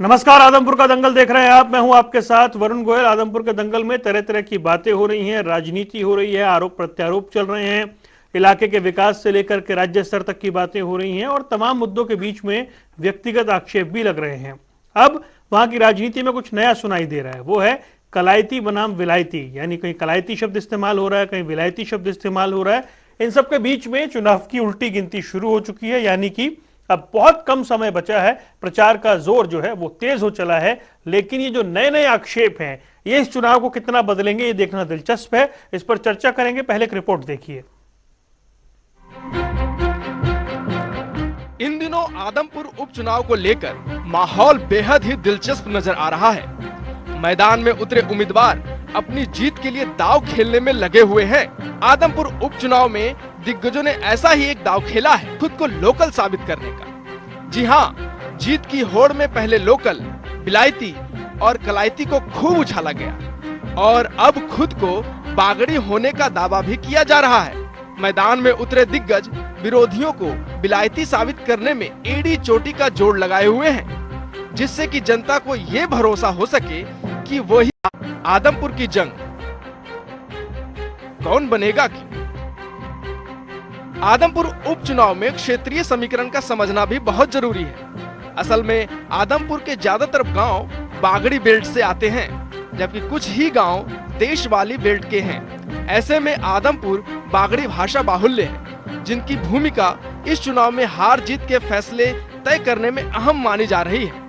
नमस्कार, आदमपुर का दंगल देख रहे हैं आप। मैं हूं आपके साथ वरुण गोयल। आदमपुर के दंगल में तरह तरह की बातें हो रही हैं, राजनीति हो रही है, आरोप प्रत्यारोप चल रहे हैं, इलाके के विकास से लेकर के राज्य स्तर तक की बातें हो रही हैं और तमाम मुद्दों के बीच में व्यक्तिगत आक्षेप भी लग रहे हैं। अब वहां की राजनीति में कुछ नया सुनाई दे रहा है, वो है कलायती बनाम विलायती। यानी कहीं कलायती शब्द इस्तेमाल हो रहा है, कहीं विलायती शब्द इस्तेमाल हो रहा है। इन सब के बीच में चुनाव की उल्टी गिनती शुरू हो चुकी है। यानी कि अब बहुत कम समय बचा है, प्रचार का जोर जो है वो तेज हो चला है। लेकिन ये जो नए नए आक्षेप हैं, ये इस चुनाव को कितना बदलेंगे, ये देखना दिलचस्प है। इस पर चर्चा करेंगे। पहले एक रिपोर्ट देखिए। इन दिनों आदमपुर उपचुनाव को लेकर माहौल बेहद ही दिलचस्प नजर आ रहा है। मैदान में उतरे उम्मीदवार अपनी जीत के लिए दांव खेलने में लगे हुए हैं। आदमपुर उपचुनाव में दिग्गजों ने ऐसा ही एक दांव खेला है, खुद को लोकल साबित करने का। जी हाँ, जीत की होड़ में पहले लोकल, विलायती और कलायती को खूब उछाला गया और अब खुद को बागड़ी होने का दावा भी किया जा रहा है। मैदान में उतरे दिग्गज विरोधियों को विलायती साबित करने में एड़ी चोटी का जोड़ लगाए हुए हैं, जिससे कि जनता को ये भरोसा हो सके कि वही आदमपुर की जंग कौन बनेगा। आदमपुर उपचुनाव में क्षेत्रीय समीकरण का समझना भी बहुत जरूरी है। असल में आदमपुर के ज्यादातर गांव बागड़ी बेल्ट से आते हैं, जबकि कुछ ही गांव देश वाली बेल्ट के हैं। ऐसे में आदमपुर बागड़ी भाषा बाहुल्य है, जिनकी भूमिका इस चुनाव में हार जीत के फैसले तय करने में अहम मानी जा रही है।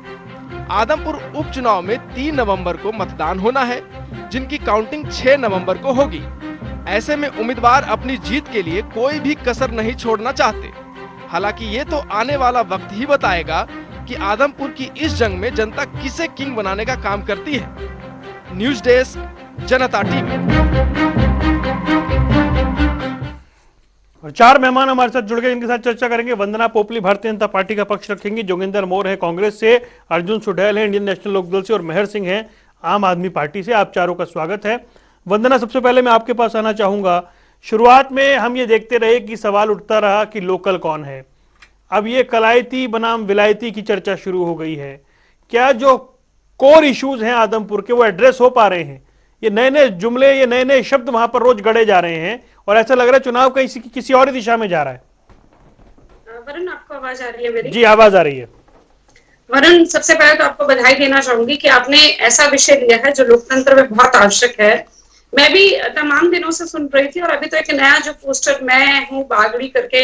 आदमपुर उपचुनाव में 3 नवंबर को मतदान होना है, जिनकी काउंटिंग 6 नवंबर को होगी। ऐसे में उम्मीदवार अपनी जीत के लिए कोई भी कसर नहीं छोड़ना चाहते। हालांकि ये तो आने वाला वक्त ही बताएगा कि आदमपुर की इस जंग में जनता किसे किंग बनाने का काम करती है। न्यूज डेस्क, जनता टीवी। और 4 मेहमान हमारे साथ जुड़ गए, इनके साथ चर्चा करेंगे। वंदना पोपली भारतीय जनता पार्टी का पक्ष रखेंगी, जोगिंदर मोर है कांग्रेस से, अर्जुन सुढैल है इंडियन नेशनल लोकदल से और मेहर सिंह है आम आदमी पार्टी से। आप चारों का स्वागत है। वंदना, सबसे पहले मैं आपके पास आना चाहूंगा। शुरुआत में हम ये देखते रहे कि सवाल उठता रहा कि लोकल कौन है। अब ये कलायती बनाम विलायती की चर्चा शुरू हो गई है। क्या जो कोर इश्यूज हैं आदमपुर के, वो एड्रेस हो पा रहे हैं? ये नए नए जुमले, ये नए नए शब्द वहां पर रोज गढ़े जा रहे हैं और ऐसा लग रहा है चुनाव कहीं किसी और दिशा में जा रहा है। वरुण, आपको आवाज आ रही है मेरी? जी, आवाज आ रही है। वरुण, सबसे पहले तो आपको बधाई देना चाहूंगी कि आपने ऐसा विषय लिया है जो लोकतंत्र में बहुत आवश्यक है। मैं भी तमाम दिनों से सुन रही थी और अभी तो एक नया जो पोस्टर मैं हूँ बागड़ी करके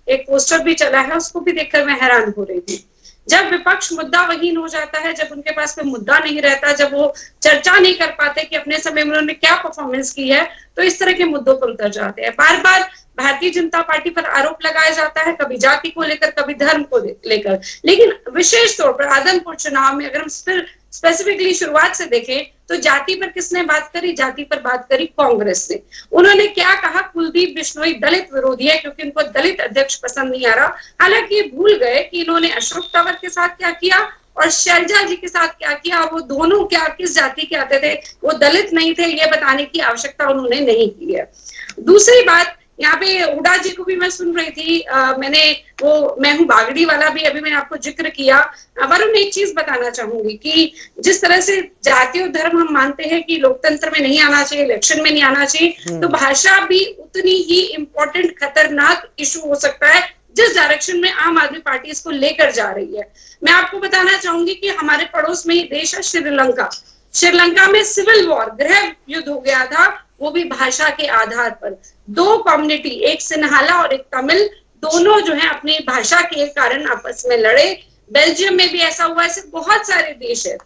एक पोस्टर भी चला है, उसको भी देखकर मैं हैरान हो रही थी। जब विपक्ष मुद्दा वहीन हो जाता है, जब उनके पास कोई मुद्दा नहीं रहता, जब वो चर्चा नहीं कर पाते कि अपने समय में उन्होंने क्या परफॉर्मेंस की है, तो इस तरह के मुद्दों पर उतर जाते हैं। बार बार भारतीय जनता पार्टी पर आरोप लगाया जाता है, कभी जाति को लेकर, कभी धर्म को लेकर। लेकिन विशेष तौर पर आदमपुर चुनाव में अगर हम स्पेसिफिकली शुरुआत से देखें तो जाति पर किसने बात करी? जाति पर बात करी कांग्रेस ने। उन्होंने क्या कहा? कुलदीप बिश्नोई दलित विरोधी है क्योंकि उनको दलित अध्यक्ष पसंद नहीं आ रहा। हालांकि ये भूल गए कि इन्होंने अशोक तंवर के साथ क्या किया और शैलजा जी के साथ क्या किया, और वो दोनों क्या किस जाति के आते थे, वो दलित नहीं थे, ये बताने की आवश्यकता उन्होंने नहीं की है। दूसरी बात, यहाँ पे हुड्डा जी को भी मैं सुन रही थी, मैं हूँ बागड़ी वाला भी अभी मैंने आपको जिक्र किया। वरुण, एक चीज बताना चाहूंगी कि जिस तरह से जाति और धर्म हम मानते हैं कि लोकतंत्र में नहीं आना चाहिए, इलेक्शन में नहीं आना चाहिए, तो भाषा भी उतनी ही इम्पोर्टेंट खतरनाक इशू हो सकता है जिस डायरेक्शन में आम आदमी पार्टी इसको लेकर जा रही है। मैं आपको बताना चाहूंगी कि हमारे पड़ोस में ही देश है श्रीलंका। श्रीलंका में सिविल वॉर, गृह युद्ध हो गया था, वो भी भाषा के आधार पर। 2 कम्युनिटी, एक सिन्हाला और एक तमिल, दोनों जो है अपनी भाषा के कारण आपस में लड़े। बेल्जियम में भी ऐसा हुआ। ऐसे बहुत सारे देश है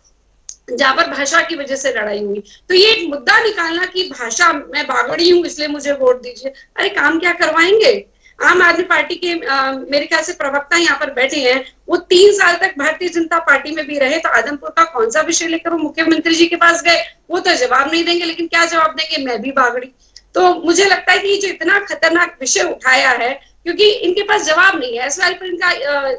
जहां पर भाषा की वजह से लड़ाई हुई। तो ये एक मुद्दा निकालना कि भाषा, मैं बागड़ी हूं इसलिए मुझे वोट दीजिए, अरे काम क्या करवाएंगे? आम आदमी पार्टी के मेरे ख्याल से प्रवक्ता यहाँ पर बैठे हैं, वो 3 साल तक भारतीय जनता पार्टी में भी रहे, तो आदमपुर का कौन सा विषय लेकर वो मुख्यमंत्री जी के पास गए? वो तो जवाब नहीं देंगे, लेकिन क्या जवाब देंगे? मैं भी बागड़ी। तो मुझे लगता है कि ये जो इतना खतरनाक विषय उठाया है, क्योंकि इनके पास जवाब नहीं है, इस सवाल पर इनका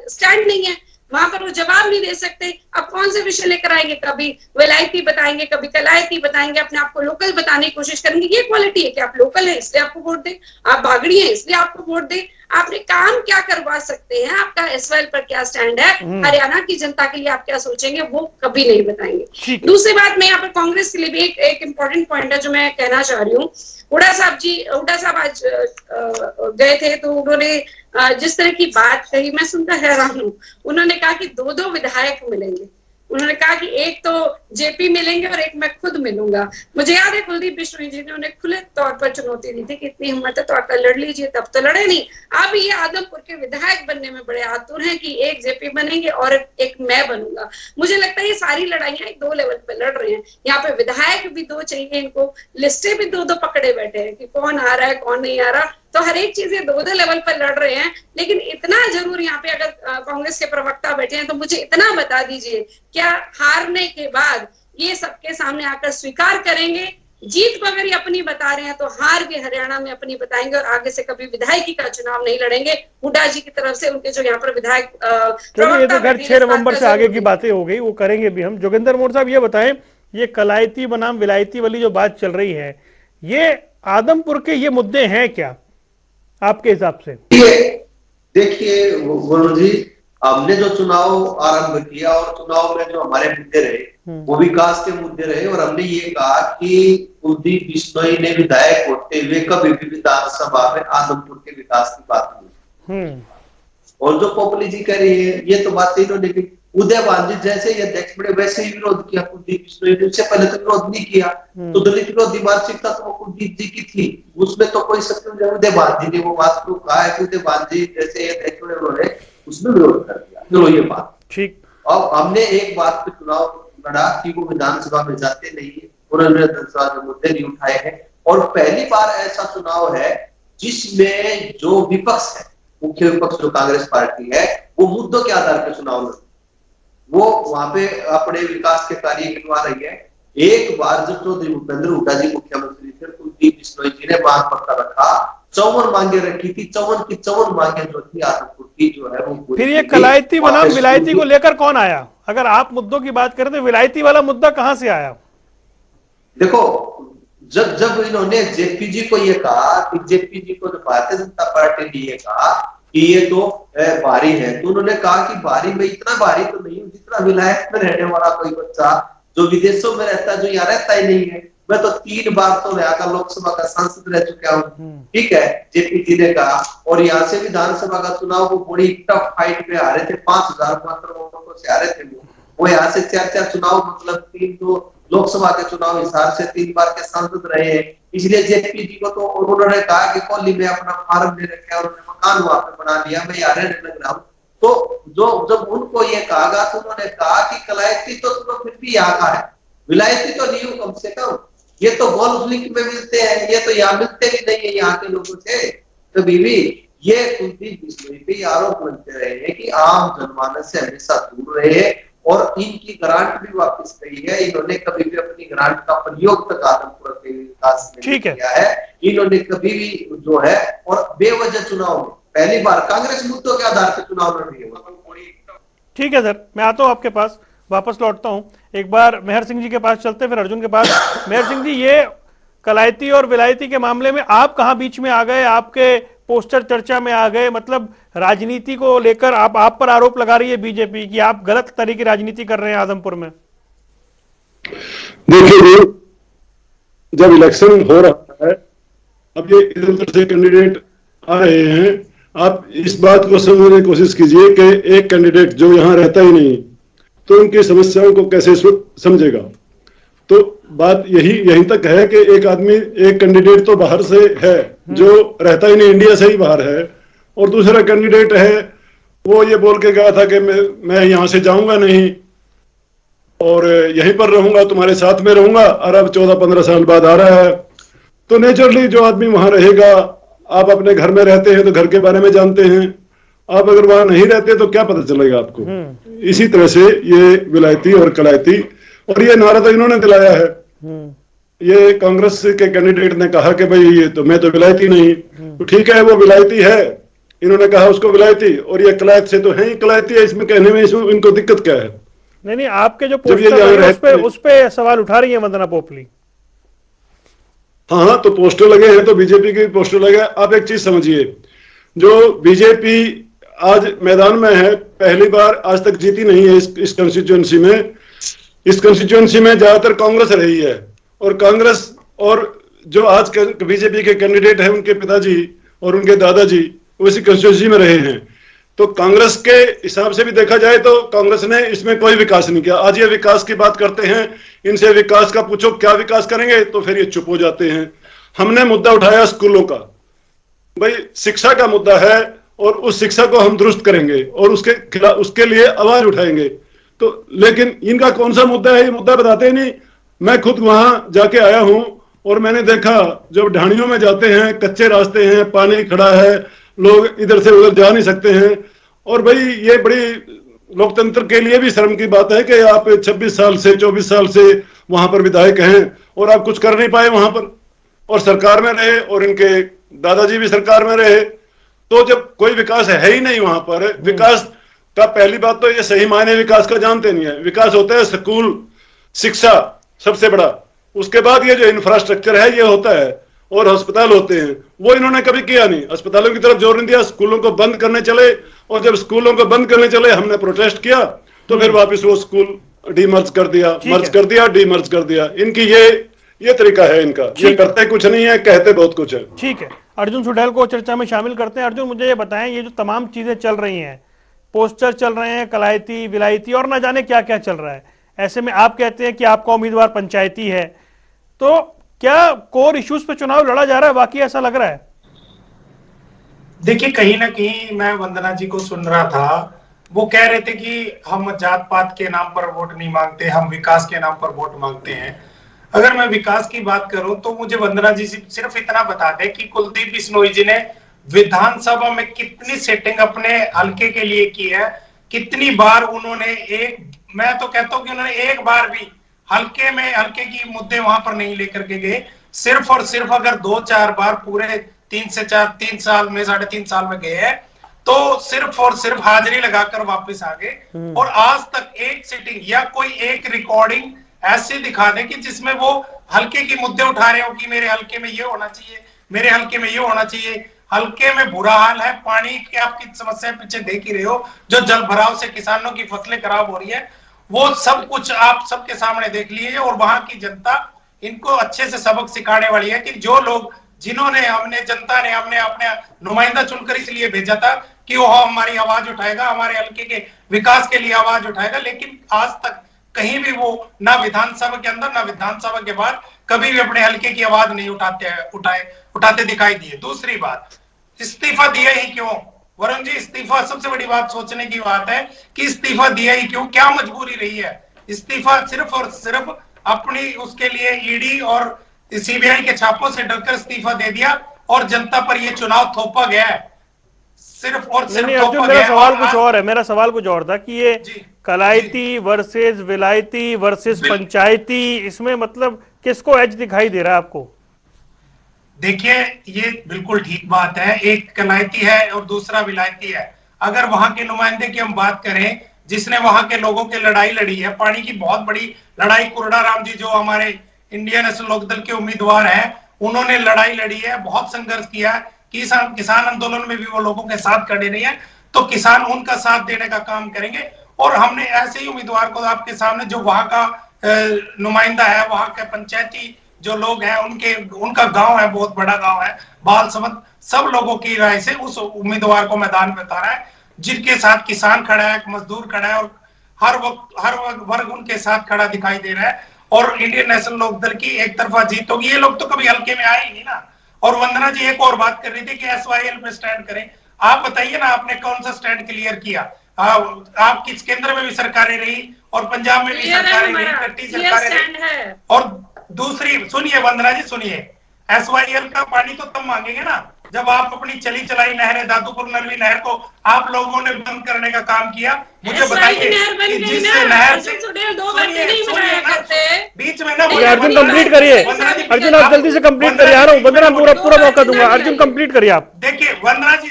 स्टैंड नहीं है, वहां पर वो जवाब नहीं दे सकते। अब कौन से विषय लेकर आएंगे? कभी विलायती बताएंगे, कभी कलायती बताएंगे, अपने आप को लोकल बताने की कोशिश करेंगे। ये क्वालिटी है कि आप लोकल है इसलिए आपको वोट दे, आप बागड़ी है इसलिए आपको वोट दे। आपने काम क्या करवा सकते हैं, आपका एसवाईएल पर क्या स्टैंड है, हरियाणा की जनता के लिए आप क्या सोचेंगे, वो कभी नहीं बताएंगे। दूसरी बात, मैं यहाँ पर कांग्रेस के लिए भी एक इंपॉर्टेंट पॉइंट है जो मैं कहना चाह रही हूँ। हुड्डा साहब आज गए थे, तो उन्होंने जिस तरह की बात कही, मैं सुनकर हैरान हूँ। उन्होंने कहा कि 2 विधायक मिलेंगे। उन्होंने कहा कि एक तो जेपी मिलेंगे और एक मैं खुद मिलूंगा। मुझे याद है कुलदीप बिश्नोई जी ने उन्हें खुले तौर पर चुनौती दी थी कि इतनी हिम्मत है तो आकर लड़ लीजिए, तब तो लड़े नहीं। अब ये आदमपुर के विधायक बनने में बड़े आतुर हैं कि एक जेपी बनेंगे और एक मैं बनूंगा। मुझे लगता है ये सारी लड़ाइयां 2 लेवल पे लड़ रहे हैं। यहाँ पे विधायक भी 2 चाहिए इनको, लिस्टें भी 2 पकड़े बैठे हैं कि कौन आ रहा है कौन नहीं आ रहा। तो हर एक चीज ये 2 लेवल पर लड़ रहे हैं। लेकिन इतना जरूर यहाँ पे अगर कांग्रेस के प्रवक्ता बैठे हैं तो मुझे इतना बता दीजिए, क्या हारने के बाद ये सबके सामने आकर स्वीकार करेंगे? जीत को अगर ये अपनी बता रहे हैं तो हार भी हरियाणा में अपनी बताएंगे और आगे से कभी विधायकी का चुनाव नहीं लड़ेंगे। हुड्डा जी की तरफ से उनके जो यहाँ पर विधायक ये तो खैर 6 नवंबर से आगे की बातें हो गई, वो करेंगे भी हम। जोगिंदर मोर साहब ये बताएं, ये कलायती बनाम विलायती वाली जो बात चल रही है, ये आदमपुर के ये मुद्दे हैं क्या आपके हिसाब से? देखिए वरुण जी, हमने जो चुनाव आरंभ किया और चुनाव में जो हमारे मुद्दे रहे वो विकास के मुद्दे रहे, और हमने ये कहा कि कुलदीप बिश्नोई ने विधायक होते हुए कभी भी विधानसभा में आदमपुर के विकास की बात नहीं। और जो पोपली जी कह रही है ये तो बात इन्होंने भी, उदय भान जी जैसे ही अध्यक्ष बने वैसे ही विरोध किया कुलदीप बिश्नोई ने, उससे पहले तो विरोध नहीं किया। तो दलित विरोधी मानसिकता तो कुलदीप जी की थी, उसमें तो कोई शक नहीं। उदय भान जी ने वो बात को कहा है कि उदय भान जी जैसे अध्यक्ष बने उन्होंने उसमें विरोध कर दिया। चलो ये बात ठीक। अब हमने एक बात पे चुनाव लड़ा कि वो विधानसभा में जाते नहीं है, उन्होंने विधानसभा के मुद्दे नहीं उठाए हैं। और पहली बार ऐसा चुनाव है जिसमें जो विपक्ष है, मुख्य विपक्ष जो कांग्रेस पार्टी है, वो मुद्दों के आधार पर चुनाव लड़, वो वहां पे अपने विकास के कार्य गिनवा रही है। एक बार जब चौधरी भूपेंद्र हुड्डा जी मुख्यमंत्री थे, कुलदीप बिश्नोई जी ने मांग पत्र रखा, 54 मांगे रखी थी, 54 की 54 मांगे जो थी आदमपुर की जो है वो। फिर ये कलायती बनाम विलायती को लेकर कौन आया? अगर आप मुद्दों की बात करें तो विलायती वाला मुद्दा कहां से आया? देखो, जब इन्होंने जेपी जी को ये कहा कि जेपी जी को, भारतीय जनता पार्टी ने ये कहा कि ये तो भारी है, तो उन्होंने कहा कि भारी में इतना भारी तो नहीं हूं जितना विलायत में रहने वाला कोई बच्चा जो विदेशों में रहता है, जो यहाँ रहता ही नहीं है। मैं तो 3 बार तो यहाँ का लोकसभा का सांसद रह चुका हूँ, ठीक है, जेपी जी ने कहा। और यहाँ से विधानसभा का चुनाव वो बड़ी टफ फाइट पे हारे थे, 5000 मात्र वोटों से हारे थे वो यहाँ से 4 चुनाव, मतलब 3 लोकसभा के चुनाव हिसाब से 3 बार के सांसद रहे हैं। इसलिए जेपी जी को तो उन्होंने कहा कि कोहली में अपना फार्म ले रखा है, उन्होंने मकान वहां पे बना लिया, मैं यहाँ रहने लग रहा हूँ। तो जब उनको ये कहा तो उन्होंने कहा कि कलायती तो फिर भी यहाँ का है, विलायती तो नहीं हो कम से कम, ये तो गोल्फ लिंक में मिलते हैं, ये तो यहाँ मिलते भी नहीं है यहाँ के लोगों से कभी भी। ये कुलदीप बिश्नोई पे आरोप लगते रहे हैं कि आम जनमानस से हमेशा दूर रहे और इनकी ग्रांट भी वापस गई है। इन्होंने कभी भी अपनी ग्रांट का प्रयोग तक आदमपुर के विकास में नहीं किया है। इन्होंने कभी भी जो है, और बेवजह चुनाव में पहली बार कांग्रेस मुद्दों के आधार पर चुनाव लड़ रही है। ठीक है सर, मैं आता हूं आपके पास, वापस लौटता हूं। एक बार मेहर सिंह जी के पास चलते, फिर अर्जुन के पास। मेहर सिंह जी, ये कलायती और विलायती के मामले में आप कहां बीच में आ गए? आपके पोस्टर चर्चा में आ गए, मतलब राजनीति को लेकर आप पर आरोप लगा रही है बीजेपी कि आप गलत तरीके की राजनीति कर रहे हैं आदमपुर में। देखिए, जब इलेक्शन हो रहा है, अब ये इधर उधर से कैंडिडेट आ रहे हैं, आप इस बात को समझने की कोशिश कीजिए कि एक कैंडिडेट जो यहाँ रहता ही नहीं तो उनकी समस्याओं को कैसे समझेगा। तो बात यहीं तक है कि एक आदमी, एक कैंडिडेट तो बाहर से है जो रहता ही नहीं, इंडिया से ही बाहर है, और दूसरा कैंडिडेट है वो ये बोल के गया था कि मैं यहाँ से जाऊंगा नहीं और यहीं पर रहूंगा, तुम्हारे साथ में रहूंगा, और अब 14-15 साल बाद आ रहा है। तो नेचुरली जो आदमी वहां रहेगा, आप अपने घर में रहते हैं तो घर के बारे में जानते हैं, आप अगर वहां नहीं रहते तो क्या पता चलेगा आपको। इसी तरह से ये विलायती और कलायती, और ये नारा तो इन्होंने दिलाया है, ये कांग्रेस के कैंडिडेट ने कहा कि भाई ये तो मैं तो विलायती नहीं, तो ठीक है वो विलायती है, इन्होंने कहा उसको विलायती, और ये कलायत से तो है ही कलायती है, इसमें कहने में इसमें इनको दिक्कत क्या है? नहीं, आपके जो पोस्टर उस पे सवाल उठा रही है वंदना पोपली। हाँ, तो पोस्टर लगे हैं तो बीजेपी के पोस्टर लगे। आप एक चीज समझिए, जो बीजेपी आज मैदान में है, पहली बार आज तक जीती नहीं है इस कंस्टिट्यूएंसी में। इस कंस्टिट्यूएंसी में ज्यादातर कांग्रेस रही है, और कांग्रेस और जो आज बीजेपी के कैंडिडेट हैं उनके पिताजी और उनके दादाजी उसी कंस्टिट्यूएंसी में रहे हैं। तो कांग्रेस के हिसाब से भी देखा जाए तो कांग्रेस ने इसमें कोई विकास नहीं किया। आज ये विकास की बात करते हैं, इनसे विकास का पूछो क्या विकास करेंगे तो फिर ये चुप हो जाते हैं। हमने मुद्दा उठाया स्कूलों का, भाई शिक्षा का मुद्दा है और उस शिक्षा को हम दुरुस्त करेंगे और उसके लिए आवाज उठाएंगे। तो लेकिन इनका कौन सा मुद्दा है, ये मुद्दा बताते ही नहीं। मैं खुद वहां जाके आया हूं और मैंने देखा जब ढाणियों में जाते हैं, कच्चे रास्ते हैं, पानी खड़ा है, लोग इधर से उधर जा नहीं सकते हैं। और भाई ये बड़ी लोकतंत्र के लिए भी शर्म की बात है कि आप 26 साल से 24 साल से वहां पर विधायक हैं और आप कुछ कर नहीं पाए वहां पर, और सरकार में रहे और इनके दादाजी भी सरकार में रहे। तो जब कोई विकास है ही नहीं वहां पर, विकास का पहली बात तो ये सही मायने विकास का जानते नहीं है। विकास होता है स्कूल, शिक्षा सबसे बड़ा, उसके बाद ये जो इंफ्रास्ट्रक्चर है ये होता है, और अस्पताल होते हैं, वो इन्होंने कभी किया नहीं। अस्पतालों की तरफ जोर नहीं दिया, स्कूलों को बंद करने चले, और जब स्कूलों को बंद करने चले हमने प्रोटेस्ट किया तो फिर वापस वो स्कूल डीमर्ज कर दिया, मर्ज कर दिया, डीमर्ज कर दिया। इनकी ये तरीका है इनका, ये करते कुछ नहीं है, कहते बहुत कुछ है। ठीक है, अर्जुन सुडेल को चर्चा में शामिल करते हैं। अर्जुन, मुझे ये बताएं, ये जो तमाम चीजें चल रही हैं, पोस्टर चल रहे हैं, कलायती विलायती और ना जाने क्या क्या चल रहा है, ऐसे में आप कहते हैं कि आपका उम्मीदवार पंचायती है, तो क्या कोर इश्यूज पे चुनाव लड़ा जा रहा है? वाकई ऐसा लग रहा है? देखिए, कहीं ना कहीं मैं वंदना जी को सुन रहा था, वो कह रहे थे कि हम जात पात के नाम पर वोट नहीं मांगते, हम विकास के नाम पर वोट मांगते हैं। अगर मैं विकास की बात करूं तो मुझे वंदना जी सिर्फ इतना बता दें कि कुलदीप बिश्नोई जी ने विधानसभा में कितनी सेटिंग अपने हल्के के लिए की है, कितनी बार उन्होंने मैं तो कहता हूं कि उन्होंने एक बार भी हल्के की मुद्दे वहां पर नहीं लेकर के गए। सिर्फ और सिर्फ अगर 2-4 बार पूरे 3 साल में 3.5 साल में गए हैं तो सिर्फ और सिर्फ हाजिरी लगाकर वापस आ गए। और आज तक एक सिटिंग या कोई एक रिकॉर्डिंग ऐसे दिखा दे कि जिसमें वो हल्के की मुद्दे उठा रहे हो कि मेरे हल्के में ये होना चाहिए, मेरे हल्के में ये होना चाहिए। हल्के में बुरा हाल है, पानी की आपकी समस्या पीछे देख ही रहे हो, जो जल भराव से किसानों की फसलें खराब हो रही है, वो सब कुछ आप सबके सामने देख लीजिए। और वहां की जनता इनको अच्छे से सबक सिखाने वाली है कि जो लोग जनता ने हमने अपने नुमाइंदा चुनकर इसलिए भेजा था कि वो हमारी आवाज उठाएगा, हमारे हल्के के विकास के लिए आवाज उठाएगा, लेकिन आज तक कहीं भी वो ना विधानसभा के अंदर ना विधानसभा के बाहर कभी भी अपने हल्के की आवाज नहीं उठाते दिखाई दिए। दूसरी बात, इस्तीफा दिया ही क्यों वरुण जी? इस्तीफा, सबसे बड़ी बात सोचने की बात है कि इस्तीफा दिया ही क्यों, क्या मजबूरी रही है? इस्तीफा सिर्फ और सिर्फ अपनी उसके लिए ईडी और सीबीआई के छापों से डरकर इस्तीफा दे दिया और जनता पर यह चुनाव थोपा गया है, सिर्फ और सिर्फ अर्जुन, मेरा सवाल कुछ और है। मेरा सवाल कुछ और था कि ये कलायती वर्सेस विलायती वर्सेस पंचायती, इसमें मतलब किसको एज दिखाई दे रहा है आपको? देखिए, ये बिल्कुल ठीक बात है, एक कलायती है और दूसरा विलायती है। अगर वहां के नुमाइंदे की हम बात करें, जिसने वहां के लोगों की लड़ाई लड़ी है, पानी की बहुत बड़ी लड़ाई, कुरड़ा राम जी जो हमारे इंडियन नेशनल लोकदल के उम्मीदवार हैं, उन्होंने लड़ाई लड़ी है, बहुत संघर्ष किया है। किसान आंदोलन में भी वो लोगों के साथ खड़े नहीं है, तो किसान उनका साथ देने का काम करेंगे। और हमने ऐसे ही उम्मीदवार को आपके सामने, जो वहां का नुमाइंदा है, वहां के पंचायती जो लोग हैं, उनका गांव है, बहुत बड़ा गांव है बालसमंद, सब लोगों की राय से उस उम्मीदवार को मैदान में उतारा है, जिनके साथ किसान खड़ा है, मजदूर खड़ा है, और हर वर्ग उनके साथ खड़ा दिखाई दे रहा है। और इंडियन नेशनल लोकदल की एक तरफा जीत होगी। ये लोग तो कभी हल्के में आए ही नहीं ना। और वंदना जी एक और बात कर रही थी कि SYL पे स्टैंड करें। आप बताइए ना, आपने कौन सा स्टैंड क्लियर किया? आप किस केंद्र में भी सरकारें रही और पंजाब में भी सरकारें रही, कट्टी सरकारें रही। और दूसरी सुनिए वंदना जी, सुनिए, SYL का पानी तो तब मांगेंगे ना जब आप अपनी चली चलाई नहरें, दादूपुर नलवी नहर को आप लोगों ने बंद करने का काम किया। मुझे बताइए कि जिससे नहर से बीच में ना, अर्जुन कंप्लीट करिए, अर्जुन आप जल्दी से कंप्लीट करिए, आ रहा हूं, वंदना पूरा मौका दूंगा, अर्जुन कंप्लीट करिए आप। देखिए, वंदना जी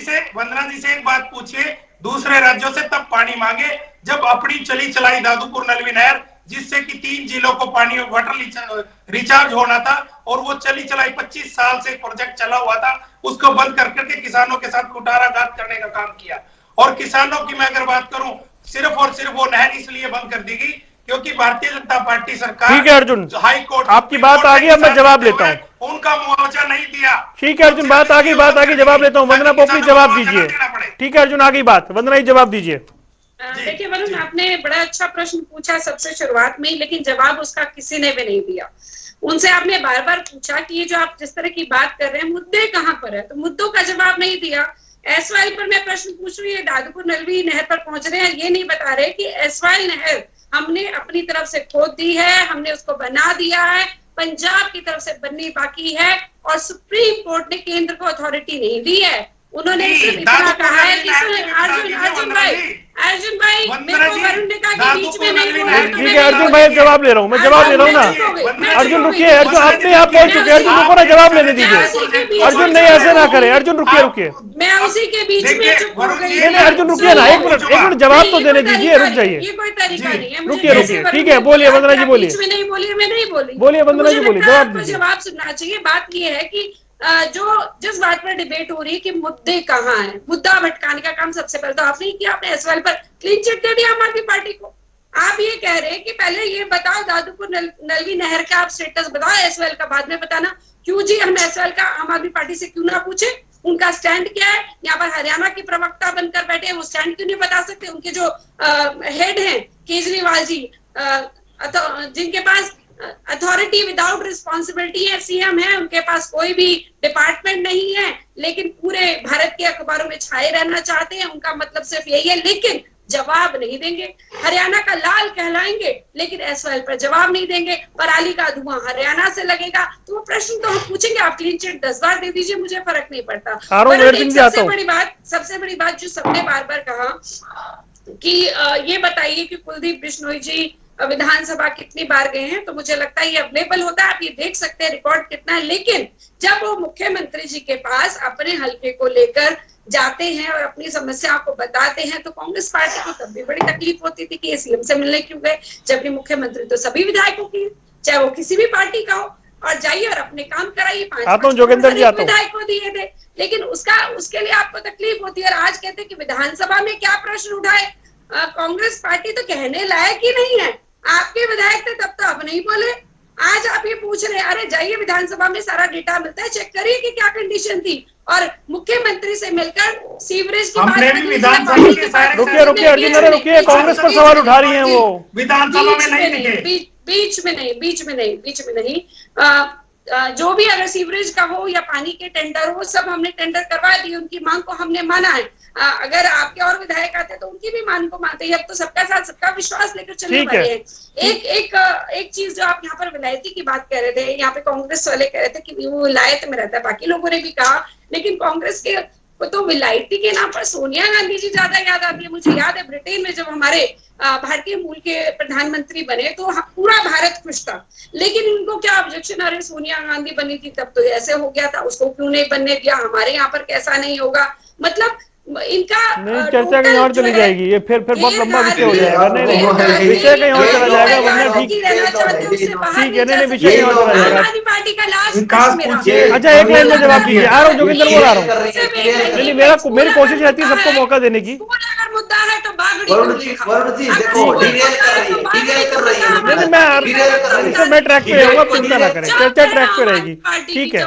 से एक बात पूछिए, दूसरे राज्यों से तब पानी मांगे जब अपनी चली चलाई दादूपुर नलवी नहर जिससे कि 3 जिलों को पानी और वाटर रिचार्ज होना था, और वो चली चलाई 25 साल से प्रोजेक्ट चला हुआ था, उसको बंद कर करके किसानों के साथ कुठाराघात करने का काम किया। और किसानों की मैं अगर बात करूं, सिर्फ और सिर्फ वो नहर इसलिए बंद कर दी गई क्योंकि भारतीय जनता पार्टी सरकार, ठीक है अर्जुन, हाई कोर्ट, आपकी बात आ गई, अब मैं जवाब लेता हूँ। उनका मुआवजा नहीं दिया। ठीक है अर्जुन, बात आ गई, जवाब लेता हूँ। वंदना पोपली जवाब दीजिए। ठीक है अर्जुन, आ गई बात, वंदना ही जवाब दीजिए। देखिए वरुण, आपने बड़ा अच्छा प्रश्न पूछा सबसे शुरुआत में ही, लेकिन जवाब उसका किसी ने भी नहीं दिया। उनसे आपने बार बार पूछा कि ये जो आप जिस तरह की बात कर रहे हैं, मुद्दे कहाँ पर है, तो मुद्दों का जवाब नहीं दिया। एसवाइल पर मैं प्रश्न पूछ रही हूँ, दादूपुर नलवी नहर पर पहुंच रहे हैं, ये नहीं बता रहे कि एसवाइल नहर हमने अपनी तरफ से खोद दी है, हमने उसको बना दिया है, पंजाब की तरफ से बननी बाकी है, और सुप्रीम कोर्ट ने केंद्र को अथॉरिटी नहीं दी है। उन्होंने सिर्फ इतना कहा है कि अर्जुन भाई मेरे को वरुण ने कहा कि बीच में नहीं बोलना। ठीक है अर्जुन भाई, जवाब ले रहा हूँ, मैं जवाब ले रहा हूँ ना। अर्जुन रुकिए, अर्जुन अपने आप बोल चुके हैं, अर्जुन रुको ना, जवाब लेने दीजिए। अर्जुन नहीं, ऐसे ना करे, अर्जुन रुकिए। मैं उसी के बीच में चुप हो गई। नहीं अर्जुन रुकिए ना, एक मिनट जवाब तो देने दीजिए, रुक जाइए। ये कोई तरीका नहीं है। रुकिए, ठीक है, बोलिए वंदना जी, बोलिए। बीच में नहीं बोलिए, मैं नहीं बोली, बोलिए वंदना जी, बोलिए, जवाब दीजिए। जवाब सुनना चाहिए। बात ये है कि जिस बात पर डिबेट हो रही है कि मुद्दे कहाँ हैं, मुद्दा भटकाने का काम सबसे पहले तो आपने किया। आपने एसवाइल पर क्लीन चिट दे दिया आम आदमी पार्टी को। आप ये कह रहे हैं कि पहले ये बताओ दादूपुर नलवी नहर का आप स्टेटस बताओ, एसवाइल का बाद में बताना। क्यों जी, हम एसवाइल का आम आदमी पार्टी से क्यों ना पूछे उनका स्टैंड क्या है? यहाँ पर हरियाणा की प्रवक्ता बनकर बैठे हैं, वो स्टैंड क्यों नहीं बता सकते? उनके जो हेड हैं केजरीवाल जी, जिनके पास अथॉरिटी विदाउट रिस्पॉन्सिबिलिटी है, सीएम है, उनके पास कोई भी डिपार्टमेंट नहीं है, लेकिन पूरे भारत के अखबारों में छाए रहना चाहते हैं। उनका मतलब सिर्फ यही है, लेकिन जवाब नहीं देंगे। हरियाणा का लाल कहलाएंगे लेकिन एसवाइल पर जवाब नहीं देंगे। पराली का धुआं हरियाणा से लगेगा, तो वो प्रश्न तो हम पूछेंगे। आप क्लीन चिट 10 बार दे दीजिए, मुझे फर्क नहीं पड़ता। सबसे बड़ी बात जो सबने बार बार कहा कि ये बताइए कि कुलदीप बिश्नोई जी विधानसभा कितनी बार गए हैं, तो मुझे लगता है ये अवेलेबल होता है, आप ये देख सकते हैं रिकॉर्ड कितना है। लेकिन जब वो मुख्यमंत्री जी के पास अपने हलके को लेकर जाते हैं और अपनी समस्या को बताते हैं, तो कांग्रेस पार्टी को तब भी बड़ी तकलीफ होती थी कि ये सीएम से मिलने क्यों गए, जबकि मुख्यमंत्री तो सभी विधायकों की, चाहे वो किसी भी पार्टी का हो, और जाइए और अपने काम कराइए। 5 विधायक को दिए थे, लेकिन उसके लिए आपको तकलीफ होती है। और आज कहते हैं कि विधानसभा में क्या प्रश्न उठाए, कांग्रेस पार्टी तो कहने लायक ही नहीं है। आपके विधायक थे तब तो आप नहीं बोले, आज आप ये पूछ रहे हैं। अरे जाइए, विधानसभा में सारा डेटा मिलता है, चेक करिए कि क्या कंडीशन थी। और मुख्यमंत्री से मिलकर सीवरेज की बात, रुकिए अर्जुन, रुकिए, कांग्रेस पर सवाल उठा रही हैं वो। विधानसभा में नहीं, बीच में नहीं। जो भी अगर सीवरेज का हो या पानी के टेंडर हो, सब हमने टेंडर करवा दिए, उनकी मांग को हमने माना है। अगर आपके और विधायक आते तो उनकी भी मांग को मानते हैं। अब तो सबका साथ सबका विश्वास लेकर चलने वाले हैं। एक चीज जो आप यहाँ पर विलायती की बात कह रहे थे, यहाँ पे कांग्रेस वाले कह रहे थे कि वो विलायत में रहता है, बाकी लोगों ने भी कहा, लेकिन कांग्रेस के तो विलायती के नाम पर सोनिया गांधी जी ज्यादा याद आती है। मुझे याद है ब्रिटेन में जब हमारे भारतीय मूल के प्रधानमंत्री बने तो पूरा भारत खुश था, लेकिन इनको क्या ऑब्जेक्शन, अरे सोनिया गांधी बनी थी तब तो ऐसे हो गया था, उसको क्यों नहीं बनने दिया, हमारे यहाँ पर कैसा नहीं होगा। मतलब इनका नहीं, चर्चा कहीं और चली जाएगी, ये फिर बहुत लंबा विषय हो जाएगा। नहीं, विषय कहीं और चला जाएगा, वरना ठीक है, नहीं विषय कहीं और चला जाएगा। अच्छा, एक लाइन में जवाब दीजिए। आ रहा हूँ जोगिंदर, बोल आ रहा हूँ। नहीं, मेरी कोशिश रहती है सबको मौका देने की। मुद्दा है तो मैं ट्रैक पे रहूंगा, चिंता ना करें, चर्चा ट्रैक पे रहेगी। ठीक है,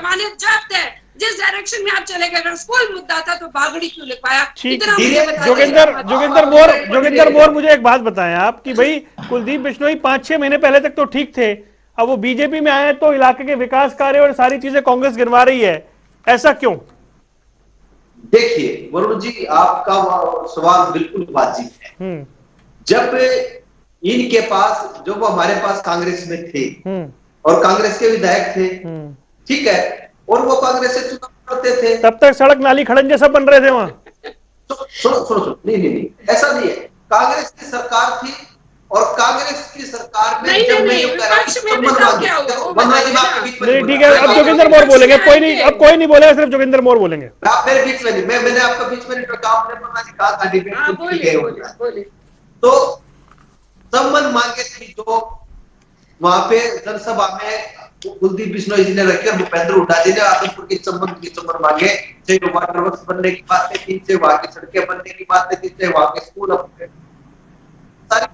जिस डायरेक्शन में आप चले गए, अगर स्कूल मुद्दा था तो बागड़ी क्यों लिखवाया? ठीक है, जोगिंदर मोर, मुझे एक बात बताएं आप कि भाई कुलदीप बिश्नोई 5-6 महीने पहले तक तो ठीक थे, अब वो बीजेपी में आए तो इलाके के विकास कार्य और सारी चीजें कांग्रेस गिनवा रही है, ऐसा क्यों? देखिए वरुण जी, आपका सवाल बिल्कुल वाजिब है। जब इनके पास, जो वो हमारे पास कांग्रेस में थे और कांग्रेस के विधायक थे, ठीक है, और वो कांग्रेस से चुनाव लड़ते थे, तब तक सड़क नाली खड़ंजे सब बन रहे थे वहां। सुनो, नहीं, ऐसा नहीं है। कांग्रेस की सरकार थी और कांग्रेस की सरकार में जब मैं यूं कह रहा नहीं, ठीक है, अब जोगिंदर मोर बोलेंगे, कोई नहीं बोलेगा, सिर्फ जोगिंदर मोर बोलेंगे। आप मेरे बीच में नहीं, मैंने आपको बीच में नहीं टोका, आपने पता नहीं कहा था डिबेट। तो संबंध मांगे थी जो वहां पे जनसभा में कुलदीप बिश्नोई जी ने रखी और भूपेंद्र हुड्डा जी ने आदमपुर के चंबल मांगे, चाहे वाटर वर्क्स बनने की बातें थी, चाहे वहां की सड़कें बनने की बातें थी, चाहे वहां के स्कूल सारी।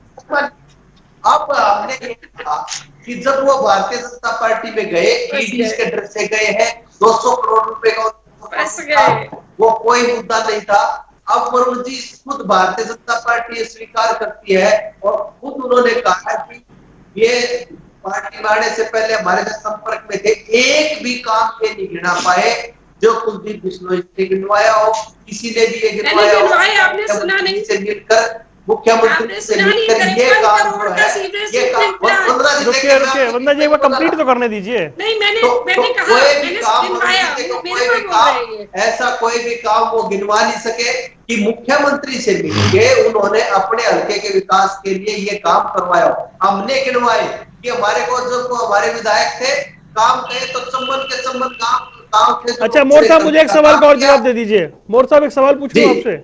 अब हमने ये कहा कि जब वो भारतीय जनता पार्टी में गए, ईडी के डर से गए हैं, 200 करोड़ रुपए का वो कोई मुद्दा नहीं था। अब वरुण जी खुद भारतीय जनता पार्टी स्वीकार करती है और खुद उन्होंने कहा कि ये पार्टी बढ़ने से पहले हमारे साथ संपर्क में थे, एक भी काम ये नहीं गिना पाए जो कुलदीप बिश्नोई ने गिनवाया हो, किसी ने भी ये गिनवाया हो। आपने सुना नहीं से मिलकर मुख्यमंत्री से मिलकर ये काम जो है, ये काम रुकिए वंदना जी, एक बार कंप्लीट तो करने दीजिए। नहीं, मैंने कहा कोई भी काम, ऐसा कोई भी काम वो गिनवा नहीं सके कि मुख्यमंत्री से मिलके उन्होंने अपने हल्के के विकास के लिए ये काम करवाया। हमने गिनवाए कि हमारे को जो हमारे विधायक थे काम कहे तो चंबल काम थे। अच्छा मोर साहब, मुझे एक सवाल का और जवाब दे दीजिए। मोर साहब, एक सवाल पूछूं आपसे।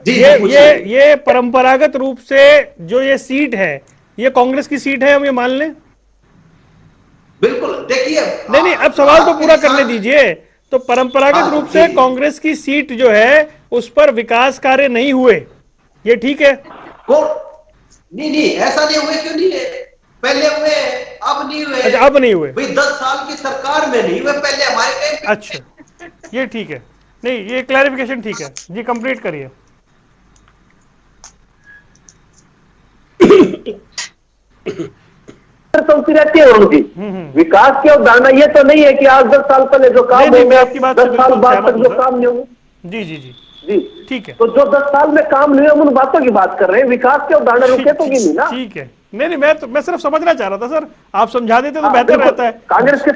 ये परंपरागत रूप से जो ये सीट है, ये कांग्रेस की सीट है, हम ये मान लें? बिल्कुल, देखिए नहीं, अब सवाल तो पूरा करने दीजिए। तो परंपरागत रूप से कांग्रेस की सीट जो है उस पर विकास कार्य नहीं हुए, ये ठीक है? नहीं, ऐसा नहीं हुए। क्यों नहीं है? पहले हुए, अब नहीं हुए। अच्छा, अब नहीं हुए भाई, 10 साल की सरकार में नहीं हुए, पहले हमारे। अच्छा, ये ठीक है। नहीं, ये क्लैरिफिकेशन ठीक है जी, कंप्लीट करिए। चलती रहती है उनकी विकास की अवधारणा। ये तो नहीं है कि आज 10 साल पहले जो काम नहीं, मैं आपकी बात 10 साल बाद तक जो काम नहीं होंगे। जी जी जी जी ठीक है। तो जो 10 साल में काम नहीं है, हम उन बातों की बात कर रहे हैं। विकास की अवधारणा रुके तो की नहीं ना। ठीक है। नहीं, मैं सिर्फ समझना चाह रहा था सर, आप समझा देते तो बेहतर रहता है। कांग्रेस के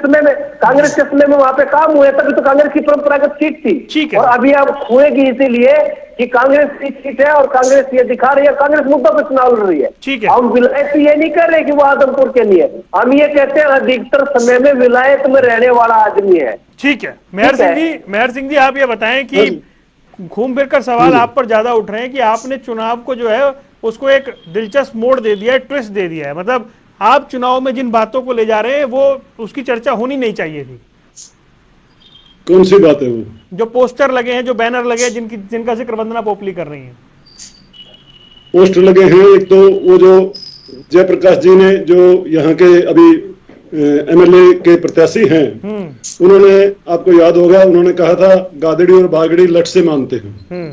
समय में वहां पे काम हुए, तभी तो कांग्रेस की परंपरागत सीट थी। ठीक है। और अभी आप खोएगी इसीलिए कि कांग्रेस की सीट है और कांग्रेस ये दिखा रही है, कांग्रेस मुद्दा पर चुनाव लड़ रही है। ठीक है। हम विलायत ये नहीं कर रहे कि वो आदमपुर के लिए, हम ये कहते हैं अधिकतर समय में विलायत में रहने वाला आदमी है। ठीक है। मेहर सिंह जी, आप ये बताएं कि घूम फिर कर सवाल आप पर ज्यादा उठ रहे हैं कि आपने चुनाव को जो है उसको एक दिलचस्प मोड़ दे दिया है, ट्विस्ट दे दिया है। मतलब आप चुनाव में जिन बातों को ले जा रहे हैं वो उसकी चर्चा होनी नहीं चाहिए थी। कौन सी बात है वो? जो पोस्टर लगे हैं, जो बैनर लगे हैं, जिनका जिक्र वंदना पोपली कर रही हैं। पोस्टर लगे हैं, एक तो वो जो जयप्रकाश जी ने, जो यहाँ के अभी एमएलए के प्रत्याशी हैं, उन्होंने, आपको याद होगा, उन्होंने कहा था गादड़ी और बागड़ी लट से मानते हैं।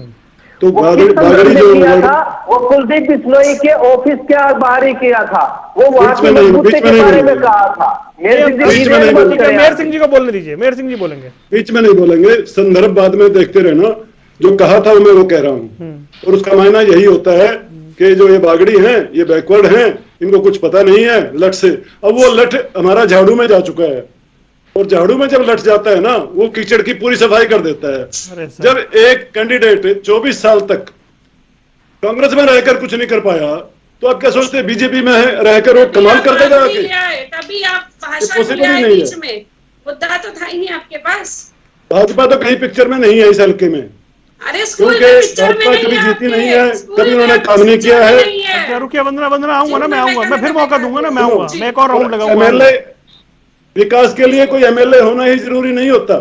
तो बागड़ी जो किया था वो कुलदीप बिश्नोई के ऑफिस के बाहर ही किया था, वो वहां की मजबूती के बारे में कहा था। मेहर सिंह जी को बोलने दीजिए, मेहर सिंह जी बोलेंगे। बीच में नहीं बोलेंगे, संदर्भ बाद में देखते रहना। जो कहा था मैं वो कह रहा हूँ, और उसका मायना यही होता है कि जो ये बागड़ी हैं, ये बैकवर्ड हैं, इनको कुछ पता नहीं है लट से। अब वो लट हमारा झाड़ू में जा चुका है, और झाड़ू में जब लट जाता है ना, वो कीचड़ की पूरी सफाई कर देता है। जब एक कैंडिडेट 24 साल तक कांग्रेस में रहकर कुछ नहीं कर पाया, तो आप क्या सोचते हैं बीजेपी में रहकर वो कमाल कर देगा? तभी आप भाषण में बीच में मुद्दा तो था ही नहीं आपके पास। भाजपा तो कहीं पिक्चर में नहीं है इस हल्के में। अरे स्कूल में भाजपा कभी जीती नहीं है, कभी उन्होंने काम नहीं किया है। रुकिए वंदना, आऊंगा ना, मैं आऊंगा, मैं फिर मौका दूंगा ना, मैं आऊंगा, मैं एक और राउंड लगाऊंगा। एमएलए विकास के लिए कोई एमएलए होना ही जरूरी नहीं होता,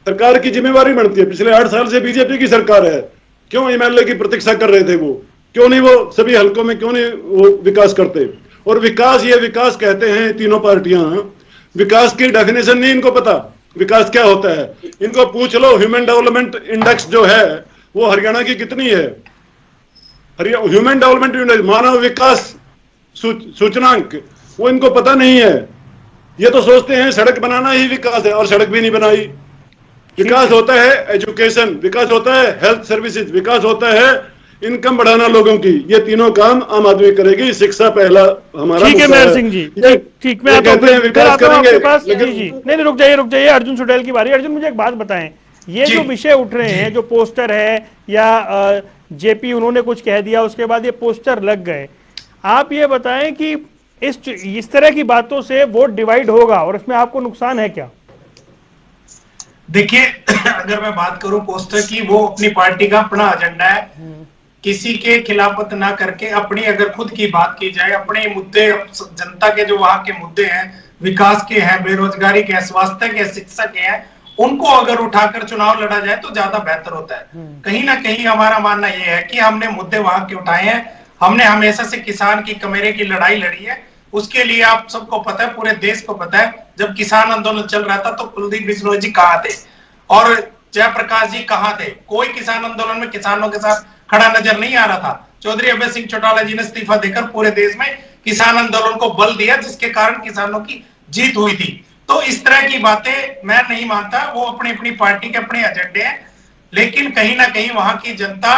सरकार की जिम्मेवारी बनती है। पिछले 8 साल से बीजेपी की सरकार है, क्यों एमएलए की प्रतीक्षा कर रहे थे वो? क्यों नहीं वो सभी हलकों में क्यों नहीं वो विकास करते? और विकास, ये विकास कहते हैं तीनों पार्टियां, विकास की डेफिनेशन नहीं इनको पता विकास क्या होता है। इनको पूछ लो ह्यूमन डेवलपमेंट इंडेक्स जो है वो हरियाणा की कितनी है? ह्यूमन डेवलपमेंट इंडेक्स, मानव विकास सूचकांक, वो इनको पता नहीं है। ये तो सोचते हैं सड़क बनाना ही विकास है, और सड़क भी नहीं बनाई। विकास होता है एजुकेशन, विकास होता है हेल्थ सर्विसेज, विकास होता है इनकम बढ़ाना लोगों की। ये तीनों काम आम आदमी करेगी। शिक्षा पहला हमारा। ठीक है मेहर सिंह जी, ठीक, मैं कहते हैं विकास करेंगे, लेकिन जी नहीं, रुक जाइए, अर्जुन सुटेल की बारी। अर्जुन, मुझे एक बात बताएं, ये जो विषय उठ रहे हैं, जो पोस्टर है या जेपी उन्होंने कुछ कह दिया, उसके बाद ये पोस्टर लग गए, आप ये बताएं कि इस तरह की बातों से वोट डिवाइड होगा और इसमें आपको नुकसान है क्या? देखिए, अगर मैं बात करूं पोस्टर की, वो अपनी पार्टी का अपना एजेंडा है किसी के खिलाफत ना करके अपनी अगर खुद की बात की जाए, अपने मुद्दे, जनता के जो वहां के मुद्दे हैं, विकास के हैं, बेरोजगारी के हैं, स्वास्थ्य के, शिक्षा के हैं, उनको अगर उठाकर चुनाव लड़ा जाए तो ज्यादा बेहतर होता है। कहीं ना कहीं हमारा मानना यह है कि हमने मुद्दे वहां के उठाए हैं, हमने हमेशा से किसान की कमेरे की लड़ाई लड़ी है। उसके लिए आप सबको पता है, पूरे देश को पता है, जब किसान आंदोलन चल रहा था तो कुलदीप बिश्नोई जी कहाँ थे और जयप्रकाश जी कहाँ थे? कोई किसान आंदोलन में किसानों के साथ खड़ा नजर नहीं आ रहा था। चौधरी अभय सिंह चौटाला जी ने इस्तीफा देकर पूरे देश में किसान आंदोलन को बल दिया, जिसके कारण किसानों की जीत हुई थी। तो इस तरह की बातें मैं नहीं मानता, वो अपनी अपनी पार्टी के अपने एजेंडे हैं, लेकिन कहीं ना कहीं वहां की जनता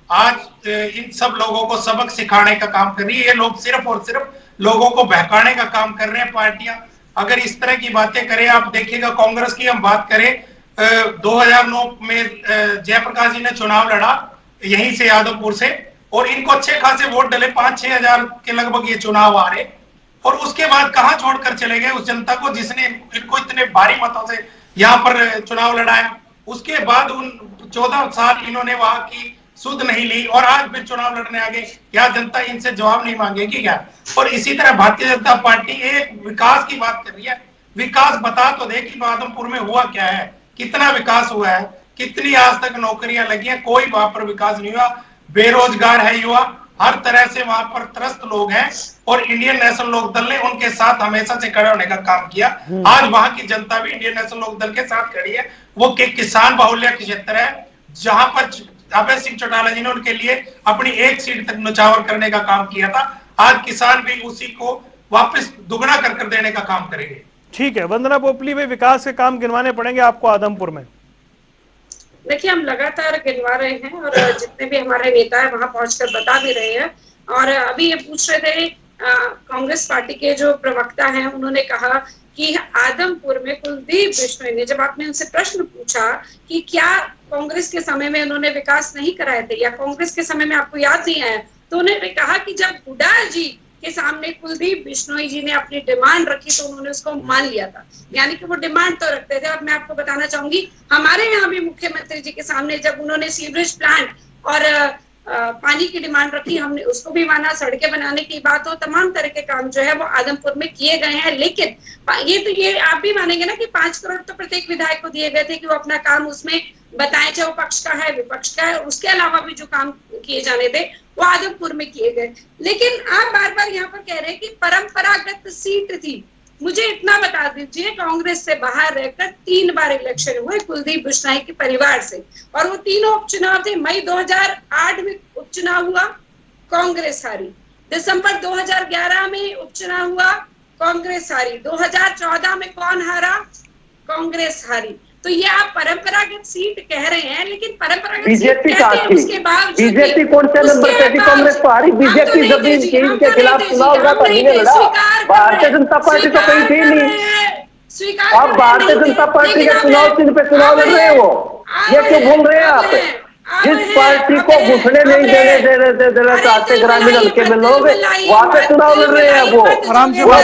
आज इन सब लोगों को सबक सिखाने का काम कर रही है। ये लोग सिर्फ और सिर्फ लोगों को बहकाने का काम कर रहे हैं पार्टियां। अगर इस तरह की बातें करें, आप देखिएगा कांग्रेस की हम बात करें, 2009 में जयप्रकाश जी ने चुनाव लड़ा यहीं से यादवपुर से, और इनको अच्छे खासे वोट डले, 5-6 हजार के लगभग ये चुनाव आ रहे, और उसके बाद कहां छोड़कर चले गए उस जनता को जिसने इनको इतने भारी मतों से यहाँ पर चुनाव लड़ाया। उसके बाद उन 14 साल इन्होंने वहां की सुध नहीं ली और आज फिर चुनाव लड़ने आ गए। क्या जनता इनसे जवाब नहीं मांगेगी क्या? और इसी तरह भारतीय जनता पार्टी एक विकास की बात कर रही है। विकास बता तो दे कि आदमपुर में हुआ क्या है, कितना विकास हुआ है, कितनी आज तक नौकरियां लगी हैं, कोई वहां पर विकास नहीं हुआ। बेरोजगार है युवा, हर तरह से वहां पर त्रस्त लोग हैं, और इंडियन नेशनल लोकदल ने उनके साथ हमेशा से खड़े होने का काम किया। आज वहां की जनता भी इंडियन नेशनल लोकदल के साथ खड़ी है। वो किसान बाहुल्य क्षेत्र है, जहां पर अभय सिंह चौटाला जी ने उनके लिए अपनी एक सीट तक न्यौछावर करने का काम किया था। आज किसान भी उसी को वापस दुगना कर देने का काम करेंगे। ठीक है, वंदना पोपली में विकास के काम गिनवाने पड़ेंगे आपको आदमपुर में। देखिए, हम लगातार गिनवा रहे हैं और जितने भी हमारे नेता है वहां पहुंचकर बता भी रहे हैं। और अभी ये पूछ रहे थे कांग्रेस पार्टी के जो प्रवक्ता हैं, उन्होंने कहा कि आदमपुर में कुलदीप बिश्नोई ने, जब आपने उनसे प्रश्न पूछा कि क्या कांग्रेस के समय में उन्होंने विकास नहीं कराए थे या कांग्रेस के समय में आपको याद नहीं आया, तो उन्होंने कहा कि जब हुड्डा जी के सामने कुलदीप बिश्नोई जी ने अपनी डिमांड रखी तो उन्होंने उसको मान लिया था। यानी कि वो डिमांड तो रखते थे। और मैं आपको बताना चाहूंगी, हमारे यहाँ भी मुख्यमंत्री जी के सामने जब उन्होंने सीवरेज प्लांट और पानी की डिमांड रखी, हमने उसको भी माना। सड़कें बनाने की बात हो, तमाम तरह के काम जो है वो आदमपुर में किए गए हैं। लेकिन ये आप भी मानेंगे ना कि 5 करोड़ तो प्रत्येक विधायक को दिए गए थे कि वो अपना काम उसमें बताएं, चाहे वो पक्ष का है विपक्ष का है। उसके अलावा भी जो काम किए जाने थे वो आदमपुर में किए गए। लेकिन आप बार बार यहाँ पर कह रहे हैं कि परंपरागत सीट थी। मुझे इतना बता दीजिए, कांग्रेस से बाहर रहकर 3 बार इलेक्शन हुए कुलदीप बिश्नोई के परिवार से, और वो तीनों उपचुनाव थे। मई 2008 में उपचुनाव हुआ, कांग्रेस हारी। दिसंबर 2011 में उपचुनाव हुआ, कांग्रेस हारी। 2014 में कौन हारा? कांग्रेस हारी। तो ये आप परंपरागत सीट कह रहे हैं, लेकिन परंपरागत बीजेपी का उसके बावजूद बीजेपी कौन से नंबर पे थी? कांग्रेस तो हारी। बीजेपी जब भी इनके खिलाफ चुनाव लड़ा था, नहीं लड़ा। भारतीय जनता पार्टी तो कहीं थी नहीं। आप भारतीय जनता पार्टी के चुनाव चिन्ह पे चुनाव लड़ रहे हो, ये क्यों बोल रहे हैं आप? जिस पार्टी को घुसने नहीं देना चाहते ग्रामीण हल्के में लोग, वहां पे चुनाव लड़ रहे हैं। वो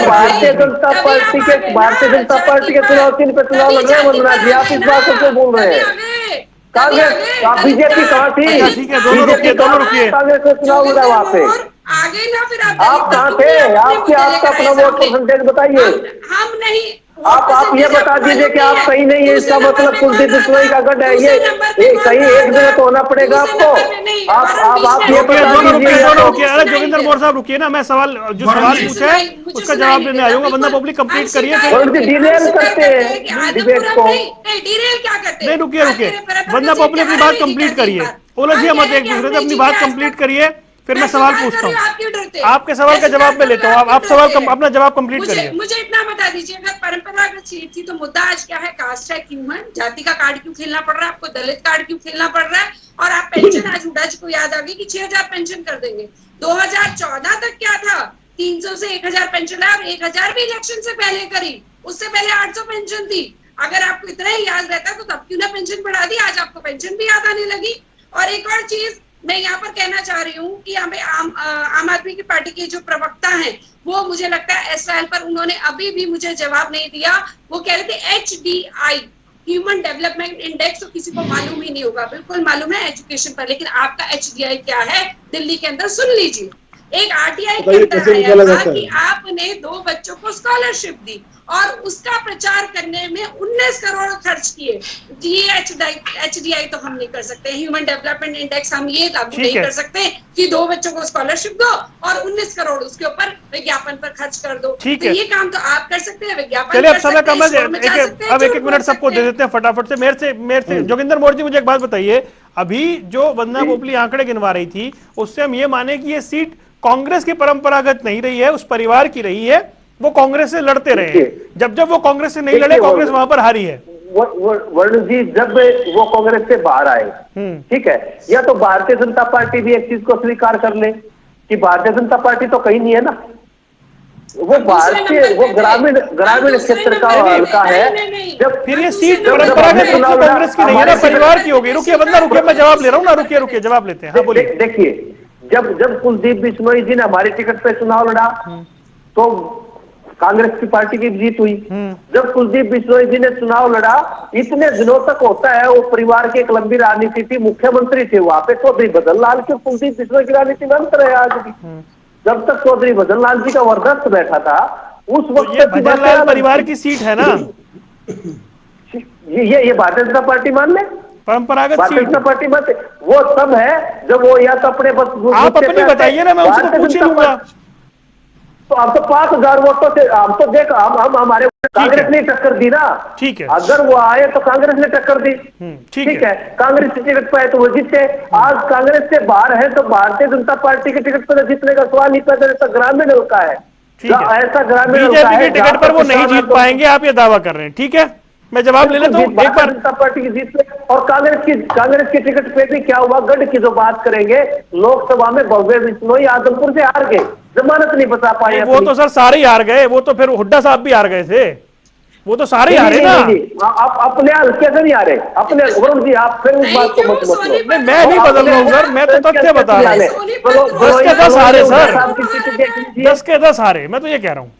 भारतीय जनता पार्टी के चुनाव चिन्ह पे चुनाव लड़ रहे हैं। वंदना जी, आप इस बात को क्यों बोल रहे हैं? कांग्रेस, बीजेपी कहाँ थी? ठीक है, दोनों रुकिए। कांग्रेस में चुनाव लड़ा वहां पे। आगे ना फिर आप कहाँ थे? आपका अपना वोट परसेंटेज बताइए। हम नहीं, आप ये बता दीजिए कि आप कहीं नहीं है, इसका मतलब कुलदीप बिश्नोई का गढ़ है। ये कहीं एक जगह तो होना पड़ेगा आपको। आप ये बता दीजिए। अरे जोगिंदर मोर साहब रुकिए ना, मैं सवाल पूछा है उसका जवाब देने आऊंगा। बंदा पब्लिक कंप्लीट करिए, डिरेल करते हैं डिबेट को। डिरेल क्या करते हैं? नहीं, रुकिए। बंदा पब्लिक अपनी बात कंप्लीट करिए। उलझिए मत एक दूसरे से, अपनी बात कंप्लीट करिए, फिर मैं सवाल पूछता हूँ। आपके सवाल का जवाब मैं लेता हूँ। आप सवाल अपना जवाब कंप्लीट करिए। मुझे इतना बता दीजिए, अगर परंपरागत सीट थी तो मुद्दा आज क्या है? कास्ट है, क्यों है? जाति का कार्ड क्यों खेलना पड़ रहा है आपको? दलित कार्ड क्यों खेलना पड़ रहा है? और आप पेंशन, आज हुड्डा जी को याद आ गई कि 6000 पेंशन कर देंगे। 2014 तक क्या था? 300 से 1000 पेंशन है, और 1000 भी इलेक्शन से पहले करी। उससे पहले 800 पेंशन थी। अगर आपको इतना ही याद रहता तो तब क्यों ना पेंशन बढ़ा दी? आज आपको पेंशन भी याद आने लगी। और एक और चीज मैं यहाँ पर कहना चाह रही हूँ कि यहाँ पे आम आदमी की पार्टी के जो प्रवक्ता हैं, वो मुझे लगता है इस सवाल पर उन्होंने अभी भी मुझे जवाब नहीं दिया। वो कह रहे थे HDI, ह्यूमन डेवलपमेंट इंडेक्स तो किसी को मालूम ही नहीं होगा, बिल्कुल मालूम है एजुकेशन पर, लेकिन आपका HDI क्या है दिल्ली के अंदर सुन लीजिए। एक RTI के अंदर आया था कि आपने 2 बच्चों को स्कॉलरशिप दी और उसका प्रचार करने में 19 करोड़ खर्च किए। ये HDI तो हम नहीं कर सकते, ह्यूमन डेवलपमेंट इंडेक्स हम ये लागू नहीं कर सकते कि 2 बच्चों को स्कॉलरशिप दो और 19 करोड़ उसके ऊपर विज्ञापन पर खर्च कर दो। ठीक तो है, ये काम तो आप कर सकते हैं, विज्ञापन चलिए अब कर समय सकते कम हैं, है, शोर मचा सकते हैं, अब एक झूठ मिनट बोल सबको सकते दे हैं। देते हैं फटाफट से। मेरे से जोगिंदर मौर्य जी मुझे एक बात बताइए, अभी जो वंदना पोपली आंकड़े गिनवा रही थी उससे हम ये माने कि ये सीट कांग्रेस की परंपरागत नहीं रही है, उस परिवार की रही है, वो कांग्रेस से लड़ते रहे हैं, जब वो कांग्रेस से नहीं लड़े कांग्रेस वहां पर हारी है। वरुण जी जब वो कांग्रेस से बाहर आए, ठीक है, या तो भारतीय जनता पार्टी भी एक चीज को स्वीकार कर ले कि भारतीय जनता पार्टी तो कहीं नहीं है ना, वो भारतीय, वो ग्रामीण क्षेत्र का हल्का है। जब फिर ये सीट परंपरागत रूप से कांग्रेस की नहीं है ना, परिवार की होगी। रुकिए वंदना, रुकिए, मैं जवाब ले रहा हूँ ना, रुकिए जवाब लेते हैं। हाँ बोलिए। देखिए, जब कुलदीप बिश्नोई जी ने हमारी टिकट पे चुनाव लड़ा तो कांग्रेस की पार्टी की जीत हुई। जब कुलदीप बिश्नोई जी ने चुनाव लड़ा, इतने दिनों तक होता है, वो परिवार की एक लंबी राजनीति थी, मुख्यमंत्री थे वहां पे चौधरी भजन लाल के, कुलदीप बिश्नोई की राजनीति में अंतर है आज भी। जब तक चौधरी भजन लाल जी का वर्चस्व बैठा था उस वक्त ये भजन लाल परिवार की सीट है ना, ये भारतीय जनता पार्टी मान ले, परंपरागत भारतीय सीट जनता पार्टी मान, वो सब है जब वो या तो अपने बस आप अपनी बताइए ना, मैं उनसे तो पूछ ही लूंगा। तो हम तो 5,000 वोटों से, हम तो देख, हम हमारे कांग्रेस ने टक्कर दी ना। ठीक है, अगर वो आए तो कांग्रेस ने टक्कर दी, ठीक है, कांग्रेस की टिकट पे आए तो वो जीते। आज कांग्रेस से बाहर है तो भारतीय जनता पार्टी की टिकट पर जीतने का सवाल ही पैदा रहता, ग्रामीण हल्का है, ऐसा ग्रामीण हल्का है। बीजेपी की टिकट पर वो नहीं जीत पाएंगे, आप ये दावा कर रहे हैं, ठीक है, मैं जवाब ले लेता हूँ एक बार। जनता पार्टी की जीत पे और कांग्रेस की टिकट पे भी क्या हुआ, गढ़ की जो बात करेंगे, लोकसभा में भव्य बिश्नोई आदमपुर से हार गए, जमानत नहीं बता पाए। वो तो सर सारे ही हार गए, वो तो फिर हुड्डा साहब भी हार गए थे, वो तो सारे ही हारे ना। आप अपने हल्के से नहीं हारे, अपने। वरुण जी आप फिर उस बात को मत लो। मैं नहीं बदल रहा हूँ सर, मैं तो तथ्य बता रहा हूँ। 10 के 10 हारे सर, 10 के 10 हारे, मैं तो ये कह रहा हूँ।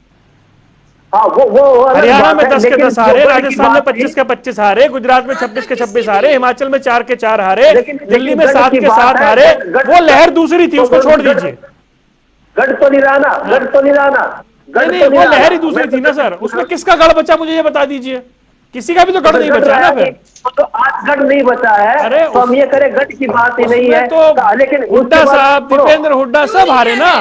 हरियाणा में 10 के 10 हारे, राजस्थान में 25 के 25 हारे, गुजरात में 26 के 26 हारे, हिमाचल में 4 के 4 हारे, दिल्ली में 7 के 7 हारे। वो लहर दूसरी थी, उसको छोड़ दीजिए। गढ़ तो नहीं रहा ना, गढ़ तो नहीं रहा ना, नहीं, वो लहर ही दूसरी थी ना सर, उसमें किसका गढ़ बचा मुझे ये बता दीजिए। किसी का भी तो गढ़ नहीं बचा है ना फिर। तो आज गढ़ नहीं बचा है। अरे तो हम ये करें गढ़ की बात ही नहीं है तो, लेकिन हुड्डा साहब, दीपेंद्र हुड्डा सब हारे ना।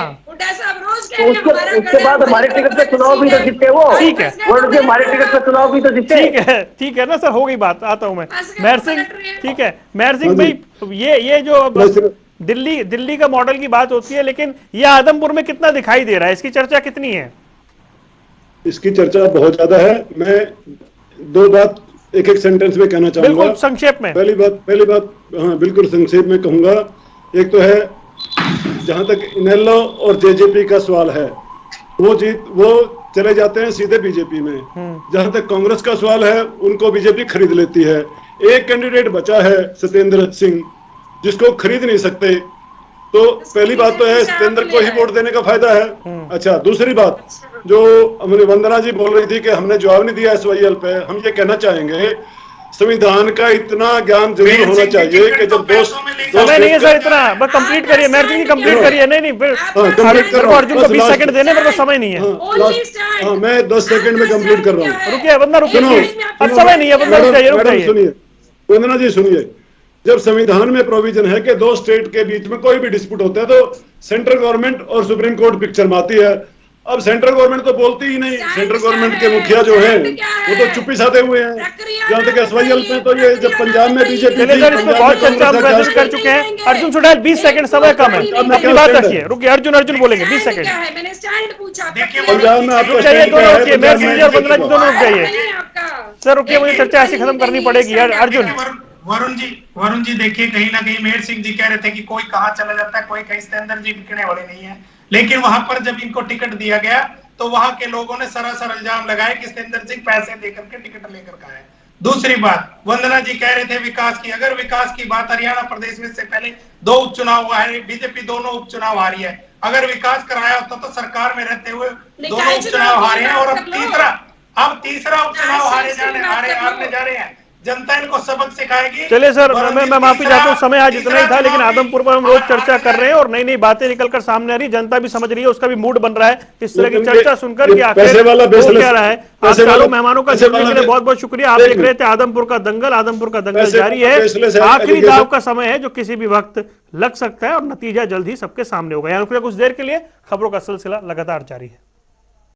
उसके बाद हमारे टिकट पे चुनाव भी तो जीते वो। ठीक है, हमारे टिकट पे चुनाव भी तो जीते। ठीक है ना सर, हो गई बात, आता हूं मैं। मेहर सिंह, ठीक है, मेहर सिंह भाई, ये जो दिल्ली का मॉडल की बात होती है, लेकिन ये आदमपुर में कितना दिखाई दे रहा है, इसकी चर्चा कितनी है? इसकी चर्चा बहुत ज्यादा है। मैं 2 बात एक सेंटेंस में कहना चाहूंगा, बिल्कुल संक्षेप में। पहली बात हाँ बिल्कुल संक्षेप में कहूंगा। एक तो है, जहां तक इनेलो और जेजेपी का सवाल है, वो चले जाते हैं सीधे बीजेपी में। जहां तक कांग्रेस का सवाल है, उनको बीजेपी खरीद लेती है। एक कैंडिडेट बचा है सत्येंद्र सिंह, जिसको खरीद नहीं सकते। तो पहली बात तो है, सत्येंद्र को ही वोट देने का फायदा है। अच्छा, दूसरी बात जो हमारी वंदना जी बोल रही थी कि हमने जवाब नहीं दिया SYL पे, हम ये कहना चाहेंगे, संविधान का इतना ज्ञान जरूर होना चाहिए कि जब समय नहीं है सर इतना, बस कंप्लीट करिए, मेहर सिंह जी कंप्लीट करिए। नहीं अर्जुन को 20 सेकंड देने, मेरे को समय नहीं है। मैं 10 सेकंड में कंप्लीट कर रहा हूँ। रुकिए वंदना, रुकिए, अब समय नहीं है वंदना, रुक जाइए। सुनिए वंदना जी, सुनिए, जब संविधान में प्रोविजन है कि 2 स्टेट के बीच में कोई भी डिस्प्यूट होता है तो सेंट्रल गवर्नमेंट और सुप्रीम कोर्ट पिक्चर में आती है। अब सेंट्रल गवर्नमेंट तो बोलती ही नहीं, सेंट्रल गवर्नमेंट के मुखिया जो हैं वो तो चुप्पी साधे हुए हैं। जहां तक SYL पे तो ये जब पंजाब में बीजेपी बहुत चर्चा हम वैसे कर चुके हैं। अर्जुन चुड़ैल 20 सेकंड, समय कम है, अपनी बात रखिए। रुकिए, अर्जुन बोलेंगे 20 सेकंड। पंजाब में आप मेहर सिंह जी और वंदना जी दोनों रुक जाइए सर, रुकिए, मुझे चर्चा ऐसी खत्म करनी पड़ेगी यार। अर्जुन, वरुण जी देखिए, कहीं ना कहीं मेहर सिंह जी कह रहे थे कि कोई कहाँ चला जाता है, कोई कहीं सत्येंद्र जी बिकने वाले नहीं है। लेकिन वहां पर जब इनको टिकट दिया गया तो वहां के लोगों ने सरासर इल्जाम लगाया कि सत्येंद्र सिंह पैसे देकर के टिकट लेकर का है। दूसरी बात, वंदना जी कह रहे थे विकास की, अगर विकास की बात, हरियाणा प्रदेश में से पहले 2 उपचुनाव हुआ है, बीजेपी दोनों उपचुनाव हारी है। अगर विकास कराया होता तो सरकार में रहते हुए दोनों उपचुनाव हारे हैं, और अब तीसरा उपचुनाव हारने जा रहे हैं। जनता इनको सबक सिखाएगी। चलिए सर, मैं माफी चाहता हूँ, समय आज इतना ही था, लेकिन आदमपुर पर हम रोज चर्चा कर रहे हैं और नई नई बातें निकलकर सामने आ रही, जनता भी समझ रही है, उसका भी मूड बन रहा है इस तरह की चर्चा सुनकर कि आखिर हो क्या रहा है। आप चारों मेहमानों का जुड़ने के लिए बहुत बहुत शुक्रिया। आप देख रहे थे आदमपुर का दंगल जारी है, आखिरी दाव का समय है जो किसी भी वक्त लग सकता है और नतीजा जल्द ही सबके सामने होगा। यहाँ रुकिए कुछ देर के लिए, खबरों का सिलसिला लगातार जारी है।